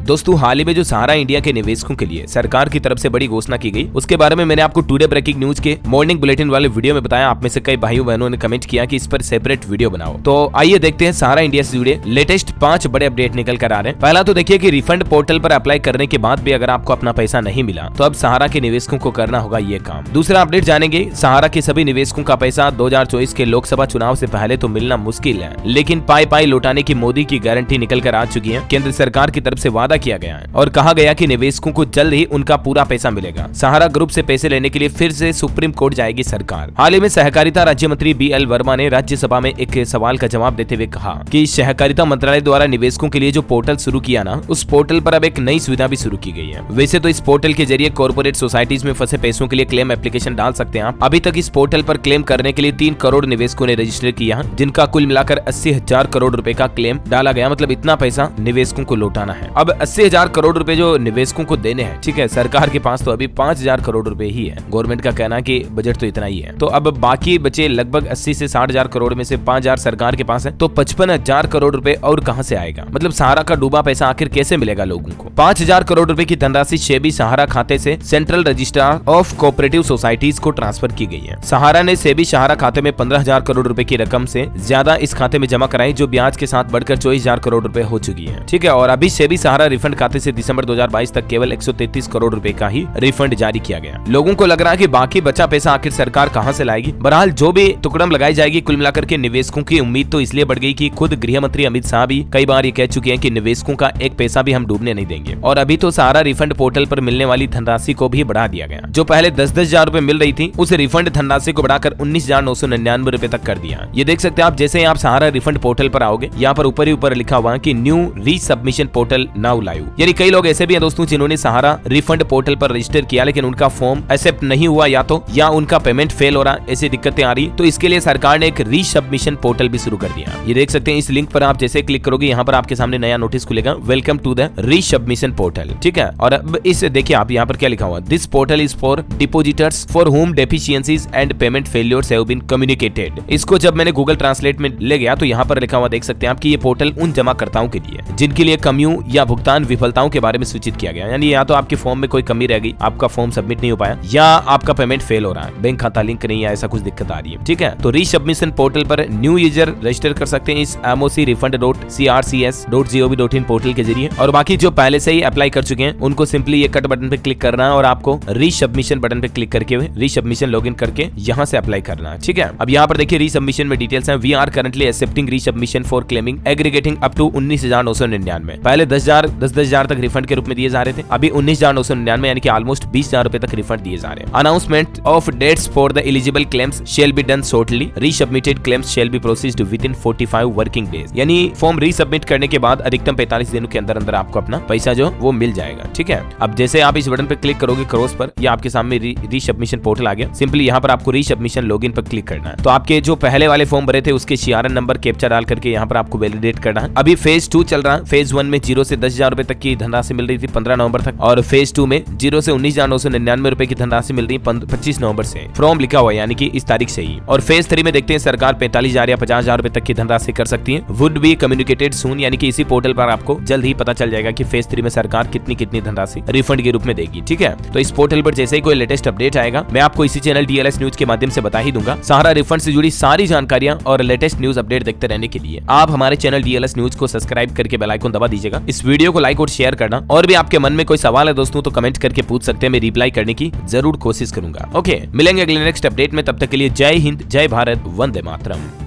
दोस्तों हाल ही में जो सहारा इंडिया के निवेशकों के लिए सरकार की तरफ से बड़ी घोषणा की गई, उसके बारे में मैंने आपको टुडे ब्रेकिंग न्यूज के मॉर्निंग बुलेटिन वाले वीडियो में बताया। आप में से कई भाइयों बहनों ने कमेंट किया कि इस पर सेपरेट वीडियो बनाओ। तो आइए देखते हैं सहारा इंडिया से जुड़े लेटेस्ट 5 बड़े अपडेट निकल कर आ रहे हैं। पहला तो देखिए कि रिफंड पोर्टल पर अप्लाई करने के बाद भी अगर आपको अपना पैसा नहीं मिला तो अब सहारा के निवेशकों को करना होगा ये काम। दूसरा अपडेट जानेंगे, सहारा के सभी निवेशकों का पैसा 2024 के लोकसभा चुनाव से पहले तो मिलना मुश्किल है, लेकिन पाई लौटाने की मोदी की गारंटी निकल कर आ चुकी है। केंद्र सरकार की तरफ से वादा किया गया है और कहा गया कि निवेशकों को जल्द ही उनका पूरा पैसा मिलेगा। सहारा ग्रुप से पैसे लेने के लिए फिर से सुप्रीम कोर्ट जाएगी सरकार। हाल ही में सहकारिता राज्य मंत्री BL वर्मा ने राज्यसभा में एक सवाल का जवाब देते हुए कहा कि सहकारिता मंत्रालय द्वारा निवेशकों के लिए जो पोर्टल शुरू किया ना, उस पोर्टल पर अब एक नई सुविधा भी शुरू की गई है। वैसे तो इस पोर्टल के जरिए कॉर्पोरेट सोसाइटीज में फंसे पैसों के लिए क्लेम एप्लीकेशन डाल सकते हैं आप। अभी तक इस पोर्टल पर क्लेम करने के लिए 3 करोड़ निवेशकों ने रजिस्टर किया, जिनका कुल मिलाकर 80,000 करोड़ रुपए का क्लेम डाला गया। मतलब इतना पैसा निवेशकों को लौटाना है। अब 80,000 करोड़ रुपए जो निवेशकों को देने हैं, ठीक है, सरकार के पास तो अभी 5,000 करोड़ रुपए ही है। गवर्नमेंट का कहना कि बजट तो इतना ही है। तो अब बाकी बचे लगभग 80 से 60,000 करोड़ में से 5,000 सरकार के पास है, तो 55,000 करोड़ रुपए और कहां से आएगा? मतलब सहारा का डूबा पैसा आखिर कैसे मिलेगा लोगों को? 5,000 करोड़ रुपए की धनराशि सेबी सहारा खाते से central registrar of cooperative societies को ट्रांसफर की गई है। सहारा ने सेबी सहारा खाते में 15,000 करोड़ रुपए की रकम से ज्यादा इस खाते में जमा कराई, जो ब्याज के साथ बढ़कर 24,000 करोड़ रुपए हो चुकी है। ठीक है, और अभी सेबी सहारा रिफंड खाते से दिसंबर 2022 तक केवल 133 करोड़ रुपए का ही रिफंड जारी किया गया। लोगों को लग रहा है कि बाकी बचा पैसा आखिर सरकार कहां से लाएगी। बहरहाल जो भी टुकड़म लगाई जाएगी, कुल मिलाकर के निवेशकों की उम्मीद तो इसलिए बढ़ गई कि खुद गृह मंत्री अमित शाह भी कई बार ये कह चुके हैं कि निवेशकों का एक पैसा भी हम डूबने नहीं देंगे। और अभी तो सहारा रिफंड पोर्टल पर मिलने वाली धनराशि को भी बढ़ा दिया गया। जो पहले 10,000 रुपए मिल रही थी, उस रिफंड धनराशि को बढ़ाकर 19,999 रुपए तक कर दिया। ये देख सकते हैं आप, जैसे आप सहारा रिफंड पोर्टल पर आओगे, यहाँ पर ऊपर ही ऊपर लिखा हुआ है कि न्यू रीसबमिशन पोर्टल नाउ लाइव। यानी कई लोग ऐसे भी हैं दोस्तों जिन्होंने सहारा रिफंड पोर्टल पर रजिस्टर किया, लेकिन उनका फॉर्म एक्सेप्ट नहीं हुआ या उनका पेमेंट फेल हो रहा, ऐसी दिक्कतें आ रही। तो इसके लिए सरकार ने एक रीसबमिशन पोर्टल भी शुरू कर दिया। ये देख सकते हैं, इस लिंक पर आप जैसे क्लिक करोगे, यहाँ पर आपके सामने नया नोटिस खुलेगा, वेलकम टू द रीसबमिशन पोर्टल। ठीक है, और अब इस देखिए आप यहाँ पर क्या लिखा हुआ, this portal is for depositors for whom deficiencies and payment failures have been communicated. इसको जब मैंने गूगल ट्रांसलेट में ले गया तो यहाँ पर लिखा हुआ देख सकते हैं आप कि ये पोर्टल उन जमाकर्ताओं के लिए जिनके लिए कमियों या भुगतान विफलताओं के बारे में सूचित किया गया। यानी या तो आपके फॉर्म में कोई कमी रह गई, आपका फॉर्म सबमिट नहीं हो पाया, या आपका पेमेंट फेल हो रहा है, बैंक खाता लिंक नहीं है, ऐसा कुछ दिक्कत आ रही है। ठीक है, तो रीसबमिशन पोर्टल पर न्यू यूजर रजिस्टर कर सकते हैं इस MOC-refund.crcs.gov.in पोर्टल के जरिए। और बाकी जो पहले से ही अप्लाई कर चुके हैं उनको सिंपली ये कट बटन पे क्लिक करना है और आपको रीसबमिशन बटन पे क्लिक करके रीसबमिशन लॉगिन करके यहाँ से अप्लाई करना है। ठीक है, अब यहाँ पर देखिए रीसबमिशन में डिटेल्स हैं। We are currently accepting resubmission for claiming aggregating up to 19,999। पहले 10,000 तक रिफंड के रूप में दिए जा रहे थे, अभी 19,999 यानी कि ऑलमोस्ट 20,000 रुपए तक रिफंड दिए जा रहे हैं। Announcement of dates for the eligible claims shall be done shortly, resubmitted claims shall be processed within 45 working days. यानी फॉर्म रीसबमिट करने के बाद अधिकतम 45 दिनों के अंदर आपको अपना पैसा जो वो मिल जाएगा। ठीक है, अब जैसे आप इस बटन पे क्लिक करोगे क्रॉस पर, या आपके सामने रीसबमिशन पोर्टल आ गया। सिंपली यहाँ पर आपको रीसबमिशन लॉगिन पर क्लिक करना है। तो आपके जो पहले वाले फॉर्म भरे थे उसके CRN नंबर कैप्चा डाल करके यहाँ पर आपको वैलिडेट करना है। अभी फेज 2 चल रहा है। फेज 1 में 0 से 10,000 रुपए तक की धनराशि मिल रही थी 15 नवंबर तक, और फेज 2 में 0 से 19,999 रुपए की धनराशि मिल रही है 25 नवंबर से। फॉर्म लिखा हुआ है यानी कि इस तारीख से ही। और फेज 3 में देखते हैं सरकार 45,000 या 50,000 रुपए तक की धनराशि कर सकती है। वुड बी कम्युनिकेटेड सून, यानी कि इसी पोर्टल पर आपको जल्द ही पता चल जाएगा कि फेज 3 में सरकार कितनी धनराशि रिफंड के रूप में देगी। ठीक है, तो इस पोर्टल पर जैसे ही कोई लेटेस्ट अपडेट आएगा मैं आपको इसी चैनल DLS न्यूज के माध्यम से बता ही दूंगा। सहारा रिफंड से जुड़ी सारी जानकारियां और लेटेस्ट न्यूज अपडेट देखते रहने के लिए आप हमारे चैनल DLS न्यूज को सब्सक्राइब करके बेल आइकन दबा दीजिएगा। इस वीडियो को लाइक और शेयर करना, और भी आपके मन में कोई सवाल है दोस्तों तो कमेंट करके पूछ सकते हैं, मैं रिप्लाई करने की जरूर कोशिश करूंगा। ओके, मिलेंगे अगले नेक्स्ट अपडेट में, तब तक के लिए जय हिंद, जय भारत, वंदे मातरम।